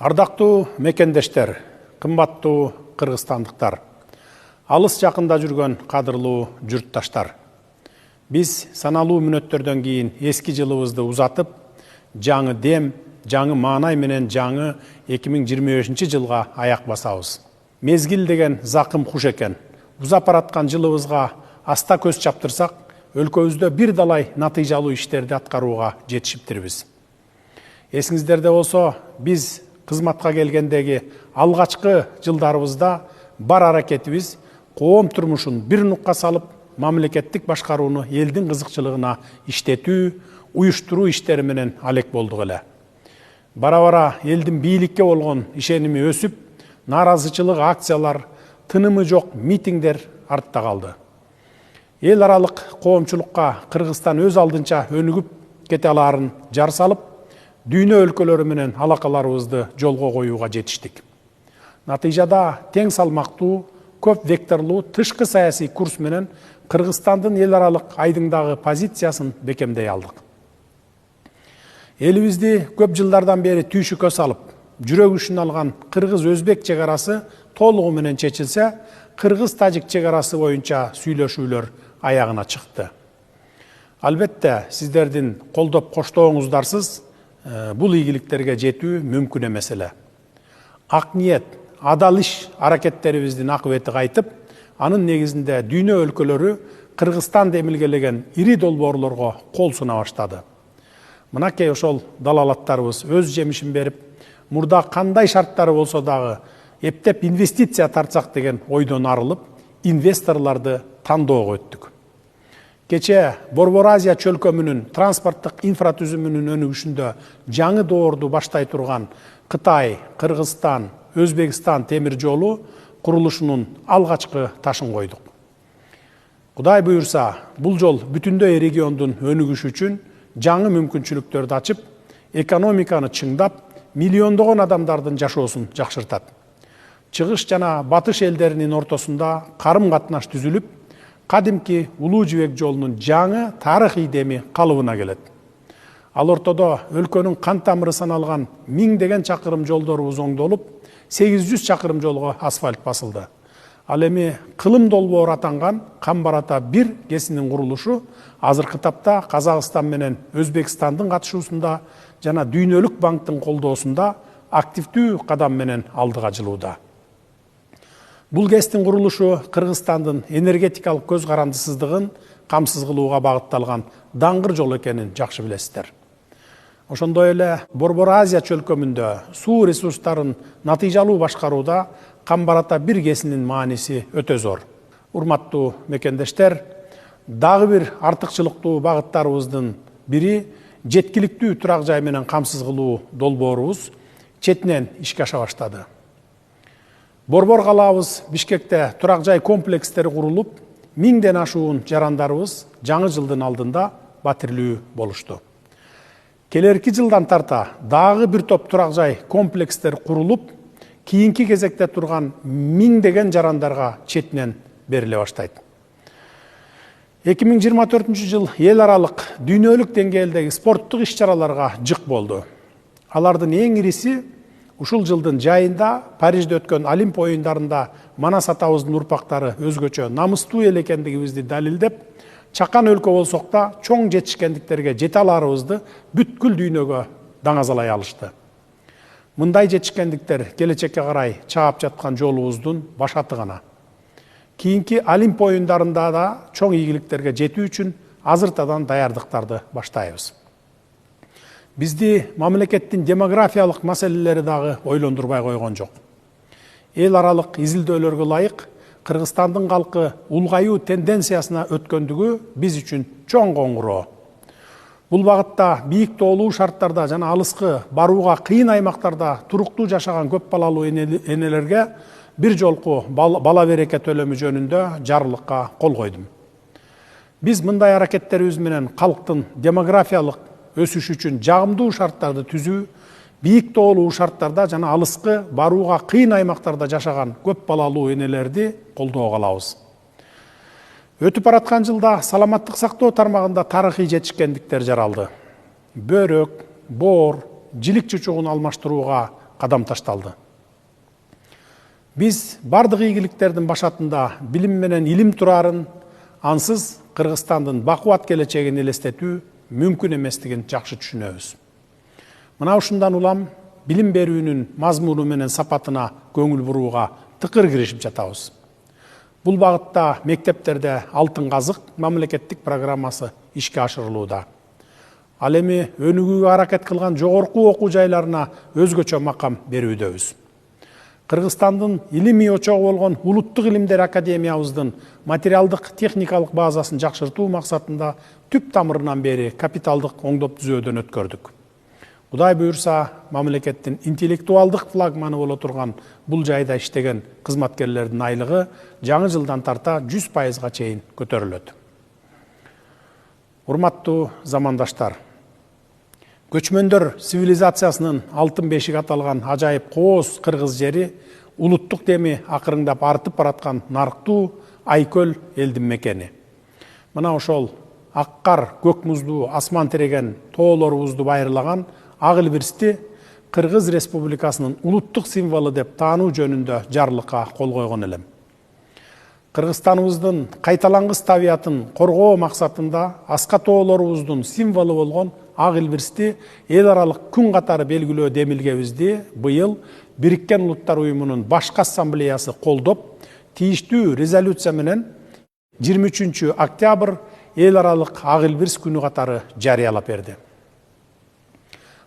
Ардактуу мекендештер, кымбаттуу кыргызстандыктар, алыс жакында жүргөн кадырлуу журтташтар. Биз саналуу мүнөттөрдөн кийин эски жылыбызды узатып, жаңы дем, жаңы маанай менен жаңы 2025 жылга аяк басабыз. Мезгил деген закым куш экен. Узап бараткан жылыбызга аста көз чаптырсак, өлкөбүздө бир далай натыйжалуу иштерди аткарууга жетишиптирбиз. Эсиңиздерде болсо, биз кызматка келгендеги алгачкы жылдарыбызда бар аракетибиз коом турмушун бир нукка салып, мамлекеттик башкарууну элдин кызыкчылыгына иштетүү, уюштуруу иштери менен алек болдук эле. Бара-бара элдин бийликке болгон ишеними өсүп, нааразычылык акциялар, тынымы жок митингдер артта калды. Эл аралык коомчулукка Кыргызстан өз алдынча өнүгүп кете алаарын жар салып, дүйнө өлкөлөрү менен алакаларыбызды жолго коюуга жетиштик. Натыйжада тең салмактуу, көп векторлуу тышкы саясий курс менен Кыргызстандын эл аралык айдыңдагы позициясын бекемдей алдык. Элибизди көп жылдардан бери түйшүккө салып, жүрөк үшүн алган кыргыз-өзбек чек арасы толугу менен чечилсе, кыргыз-тажик чек арасы боюнча сүйлөшүүлөр аягына чыкты. Албетте, сиздердин колдоп коштооңуздарсыз бул ийгиликтерге жетүү мүмкүн эмес эле. Ак ниет, адал иш аракеттерибиздин акыбети кайтып, анын негизинде дүйнө өлкөлөрү Кыргызстан демилгелеген ири долбоорлорго кол суна баштады. Мынакей ошол далалаттарыбыз өз жемишин берип, мурда кандай шарттары болсо дагы эптеп инвестиция тартсак деген ойдон арылып, инвесторлорду тандоого өттүк. Кече Борбор Азия чөлкөмүнүн транспорттук инфратүзүмүнүн өнүгүшүндө жаңы доорду баштай турган Кытай, Кыргызстан, Өзбекстан темир жолу курулушунун алгачкы ташын койдук. Кудай буюрса, бул жол бүтүндөй региондун өнүгүшү үчүн жаңы мүмкүнчүлүктөрдү ачып, экономиканы чыңдап, миллиондогон адамдардын жашоосун жакшыртат. Чыгыш жана батыш элдеринин ортосунда карым-катнаш түзүлүп, кадимки Улуу жибек жолунун жаңы тарыхый деми калыбына келет. Ал ортодо өлкөнүн кан тамыры саналган миңдеген чакырым жолдорубуз оңдолуп, 800 чакырым жолго асфальт басылды. Ал эми кылым долбоор атанган Камбарата 1 кесинин курулушу азыркы тапта Казакстан менен Өзбекстандын катышуусунда жана Дүйнөлүк банктын колдоосунда активдүү кадам менен алдыга жылууда. Бул кестин курулушу Кыргызстандын энергетикалык көз карандысыздыгын камсыз кылууга багытталган даңгыр жол экенин жакшы билесиздер. Ошондой эле Борбор Азия чөлкөмүндө суу ресурстарын натыйжалуу башкарууда Камбарата 1 кесинин мааниси өтө зор. Урматтуу мекендештер, дагы бир артыкчылыктуу багыттарыбыздын бири жеткиликтүү турак жай менен камсыз кылуу долбоорубуз четинен ишке аша баштады. Борбор калаабыз Бишкекте турак жай комплекстери курулуп, 1000ден ашуун жарандарыбыз жаңы жылдын алдында батирлүү болушту. Келерки жылдан тарта дагы бир топ турак жай комплекстер курулуп, кийинки кезекте турган 1000деген жарандарга четинен бериле баштайт. 2024 жыл эл аралык дүйнөлүк деңгээлдеги спорттук иш-чараларга жык болду. Алардын эң ириси ушул жылдын жайында Парижде өткөн Олимп оюндарында Манас атабыздын урпактары өзгөчө намыстуу эл экендигибизди далилдеп, чакан өлкө болсок да чоң жетишкендиктерге жете аларыбызды бүткүл дүйнөгө даңазалай алышты. Мындай жетишкендиктер келечекке карай чаап жаткан жолубуздун башаты гана. Кийинки Олимп оюндарында да чоң ийгиликтерге жетүү үчүн азыртадан даярдыктарды баштайбыз. Бизди мамлекеттин демографиялык маселелери дагы ойлондурбай койгон жок. Эл аралык изилдөөлөргө ылайык Кыргызстандын калкы улгаюу тенденциясына өткөндүгү биз үчүн чоң коңгуроо. Бул багытта бийик тоолуу шарттарда жана алыскы барууга кыйын аймактарда туруктуу жашаган көп балалуу энелерге бир жолку бала береке төлөмү жөнүндө жарлыкка кол койдум. Биз мындай аракеттерибиз менен калктын демографиялык өсүш үчүн жагымдуу шарттарды түзүү, бийик тоолуу шарттарда жана алыскы барууга кыйын аймактарда жашаган көп балалуу энелерди колдоого алабыз. Өтүп бараткан жылда саламаттык сактоо тармагында тарыхый жетишкендиктер жаралды. Бөрөк, боор, жилик чучугун алмаштырууга кадам ташталды. Биз бардык ийгиликтердин башатында билим менен илим турарын, ансыз Кыргызстандын бакубат келечегин элестетүү мүмкүн эместигин жакшы түшүнөбүз. Мына ушундан улам билим берүүнүн мазмуну менен сапатына көңүл бурууга тыкыр киришип жатабыз. Бул багытта мектептерде Алтын казык мамлекеттик программасы ишке ашырылууда. Ал эми өнүгүүгө аракет кылган жогорку окуу жайларына өзгөчө макам берүүдөбүз. Кыргызстандын илимий очогу болгон Улуттук илимдер академиябыздын материалдык техникалык базасын жакшыртуу максатында түп тамырынан бери капиталдык оңдоп түзөөдөн өткөрдүк. Кудай буюрса, мамлекеттин интеллектуалдык флагманы боло турган бул жайда иштеген кызматкерлердин айлыгы жаңы жылдан тарта 100%га чейин көтөрүлөт. Урматтуу замандаштар, көчмөндөр цивилизациясынын алтын бешиги аталган ажайып кооз кыргыз жери улуттук деми акырыңдап артып бараткан нарыктуу Айкөл элдин мекени. Мына ошол ак кар, көк муздуу асман тиреген тоолорубузду байырлаган ак илбирсти Кыргыз Республикасынын улуттук символу деп таануу жөнүндө жарлыкка кол койгон элем. Кыргызстаныбыздын кайталангыс табиятын коргоо максатында аска тоолорубуздун символу болгон ак илбирсти эл аралык күн катары белгилөө демилгебизди быйыл Бириккен Улуттар Уюмунун башкы ассамблеясы колдоп, тийиштүү резолюция менен 23 октябрь эл аралык ак илбирс күнү катары жарыялап берди.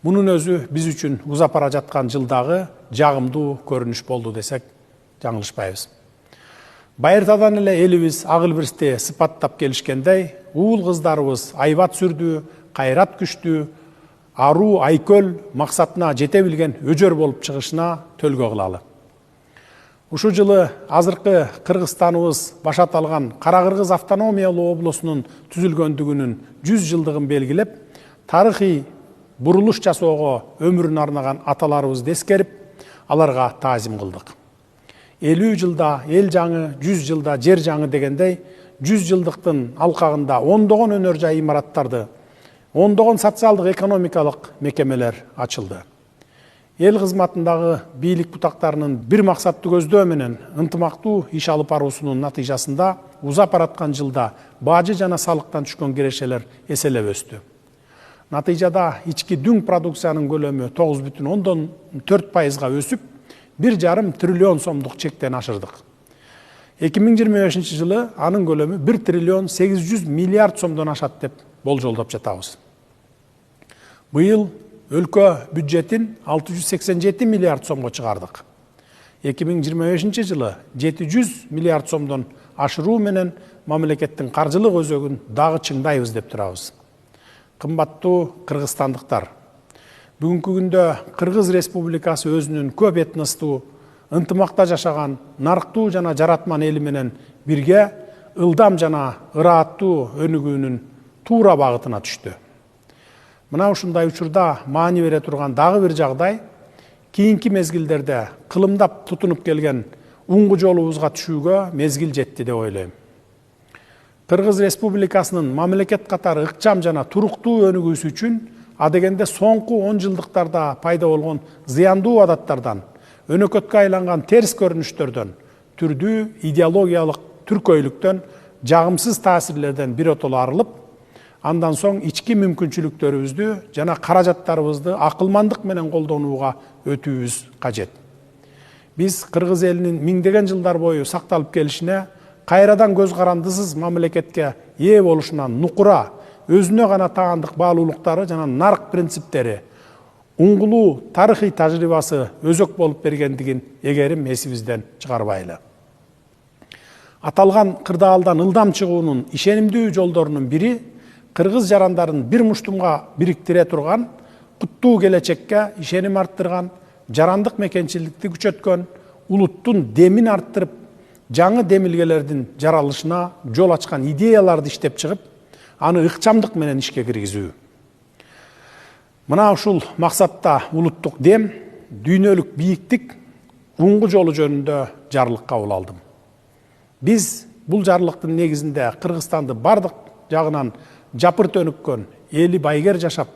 Мунун өзү биз үчүн узап бара жаткан жылдагы жагымдуу көрүнүш болду десек жаңылышпайбыз. Байыртадан эле элибиз ак илбирсти сыпаттап келишкендей, уул кыздарыбыз айбат сүрдүү, кайрат күчтүү, аруу Айкөл максатына жете билген өжөр болуп чыгышына төлгө кылалы. Ушу жылы азыркы Кыргызстаныбыз башат алган Кара Кыргыз автономиялуу облусунун түзүлгөндүгүнүн 100 жылдыгын белгилеп, тарыхый бурулуш жасоого өмүрүн арнаган аталарыбызды эскерип, аларга таазим кылдык. 50 жылда эл жаңы, 100 жылда жер жаңы дегендей, 100 жылдыктын алкагында ондогон өнөр жай имараттарды, ондогон социалдык экономикалык мекемелер ачылды. Эл кызматындагы бийлик бутактарынын бир максатты көздөө менен ынтымактуу иш алып баруусунун натыйжасында узап бараткан жылда бажы жана салыктан түшкөн кирешелер эселеп өстү. Натыйжада ички дүң продукциянын көлөмү 9,4%га өсүп, 1,5 триллион сомдук чектен ашырдык. 2025 жылы анын көлөмү 1 триллион 800 миллиард сомдон ашат деп болжолдоп жатабыз. Быйыл өлкө бюджетин 687 миллиард сомго чыгардык. 2025 жылы 700 миллиард сомдон ашыруу менен мамлекеттин каржылык өзөгүн дагы чыңдайбыз деп турабыз. Кымбаттуу кыргызстандыктар, бүгүнкү күндө Кыргыз Республикасы өзүнүн көп этностуу, ынтымакта жашаган, нарыктуу жана жаратман эли менен бирге ылдам жана ырааттуу өнүгүүнүн туура багытына түштү. Мына ушундай учурда маани бере турган дагы бир жагдай, кийинки мезгилдерде кылымдап тутунуп келген уңгу жолубузга түшүүгө мезгил жетти деп ойлойм. Кыргыз Республикасынын мамлекет катары ыкчам жана туруктуу өнүгүүсү үчүн адегенде соңку 10 жылдыктарда пайда болгон зыяндуу адаттардан, өнөкөткө айланган терс көрүнүштөрдөн, түрдүү идеологиялык түркөйлүктөн, жагымсыз таасирлерден биротоло арылып, андан соң ички мүмкүнчүлүктөрүбүздү жана каражаттарыбызды акылмандык менен колдонууга өтүүбүз кажет. Биз кыргыз элинин миңдеген жылдар бою сакталып келишине, кайрадан көз карандысыз мамлекетке ээ болушунан нукура, өзүнө гана таандык баалуулуктары жана нарк принциптери, уңгулуу тарыхый тажрыйбасы өзөк болуп бергендигин эгерим эсибизден чыгарбайлы. Аталган кырдаалдан ылдам чыгуунун ишенимдүү жолдорунун бири кыргыз жарандарын бир муштумга бириктире турган, куттуу келечекке ишеним арттырган, жарандык мекенчиликти күчөткөн, улуттун демин арттырып, жаңы демилгелердин жаралышына жол ачкан идеяларды иштеп чыгып, аны ыкчамдык менен ишке киргизүү. Мына ушул максатта улуттук дем, дүйнөлүк бийиктик, уңгу жолу жөнүндө жарлык кабыл алдым. Биз бул жарлыктын негизинде Кыргызстанды бардык жагынан жапырт өнүккөн, эли байгер жашап,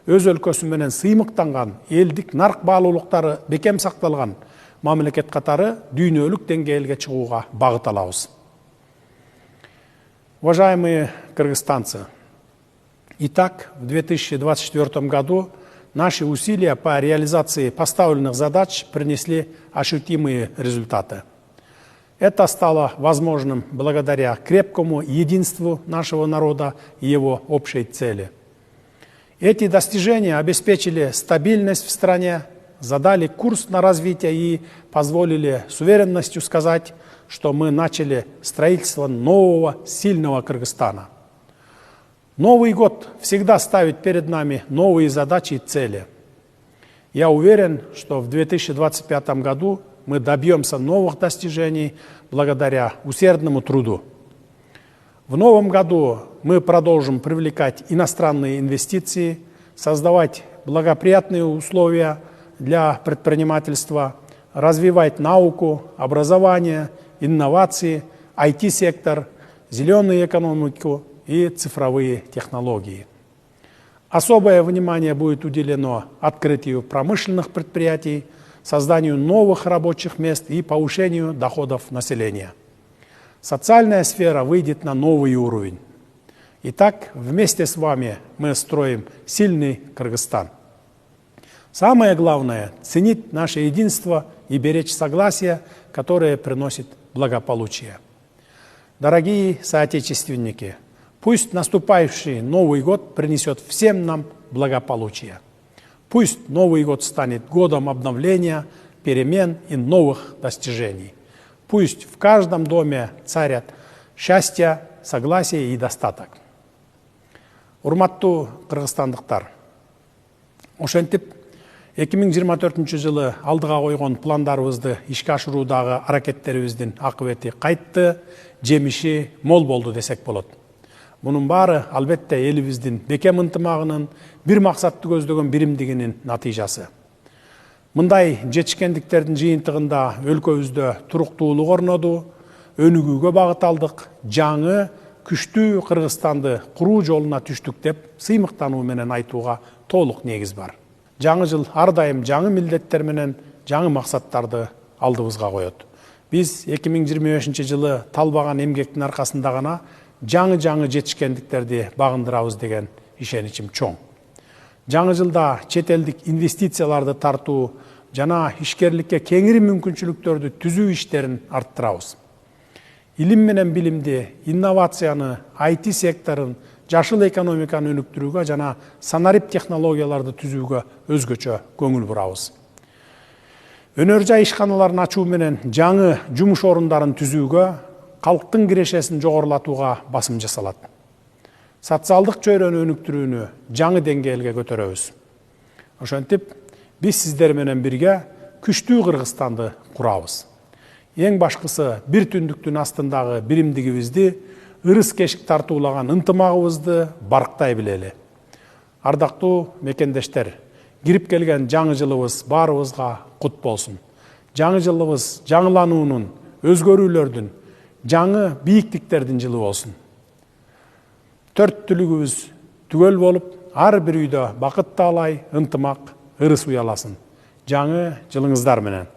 өз өлкөсү менен сыймыктанган, элдик нарк баалуулуктары бекем сакталган мамлекет катары дүйнөлүк деңгээлге чыгууга багыт алабыз. Уважаемые кыргызстанцы, итак, в 2024 году наши усилия по реализации поставленных задач принесли ощутимые результаты. Это стало возможным благодаря крепкому единству нашего народа и его общей цели. Эти достижения обеспечили стабильность в стране, задали курс на развитие и позволили с уверенностью сказать, что мы начали строительство нового, сильного Кыргызстана. Новый год всегда ставит перед нами новые задачи и цели. Я уверен, что в 2025 году мы добьемся новых достижений благодаря усердному труду. В новом году мы продолжим привлекать иностранные инвестиции, создавать благоприятные условия для предпринимательства, развивать науку, образование, инновации, IT-сектор, зеленую экономику и цифровые технологии. Особое внимание будет уделено открытию промышленных предприятий, созданию новых рабочих мест и повышению доходов населения. Социальная сфера выйдет на новый уровень. Итак, вместе с вами мы строим сильный Кыргызстан. Самое главное – ценить наше единство и беречь согласие, которое приносит благополучие. Дорогие соотечественники, пусть наступающий Новый год принесет всем нам благополучие. Пусть Новый год станет годом обновления, перемен и новых достижений. Пусть в каждом доме царят счастье, согласие и достаток. Урматтуу кыргызстандыктар, ошентип 2024 жылы алдыга койгон пландарыбызды ишке ашыруудагы аракеттерибиздин акыбети кайтты, жемиши мол болду десек болот. Мунун баары албетте элибиздин бекем ынтымагынын, бир максатты көздөгөн биримдигинин натыйжасы. Мындай жетишкендиктердин жыйынтыгында өлкөбүздө туруктуулук орноду, өнүгүүгө багыт алдык, жаңы, күчтүү Кыргызстанды куруу жолуна түштүк деп сыймыктануу менен айтууга толук негиз бар. Жаңы жыл ар дайым жаңы милдеттер менен жаңы максаттарды алдыбызга коет. Биз 2025 жылы талбаган эмгектин аркасында гана жаңы жетишкендиктерди багындырабыз деген ишеничим чоң. Жаңы жылда чет элдик инвестицияларды тартуу жана ишкерликке кеңири мүмкүнчүлүктөрдү түзүү иштерин арттырабыз. Илим менен билимди, инновацияны, IT секторун, жашыл экономиканы өнүктүрүүгө жана санарип технологияларды түзүүгө өзгөчө көңүл бурабыз. Өнөр жай ишканаларын ачуу менен жаңы жумуш орундарын түзүүгө, калктын кирешесин жогорулатууга басым жасалат. Социалдык чөйрөнү өнүктүрүүнү жаңы деңгээлге көтөрөбүз. Ошентип, биз сиздер менен бирге күчтүү Кыргызстанды курабыз. Эң башкысы бир түндүктүн астындагы биримдигибизди, ырыс кешик тартуулаган ынтымагыбызды барктай билели. Ардактуу мекендештер, кирип келген жаңы жылыбыз баарыбызга кут болсун. Жаңы жылыбыз жаңылануунун, өзгөрүүлөрдүн, жаңы бийиктиктердин жылы болсун. Төрт түлүгүбүз түгөл болуп, ар бир үйдө бакыт таалай, ынтымак, ырыс уяласын. Жаңы жылыңыздар менен.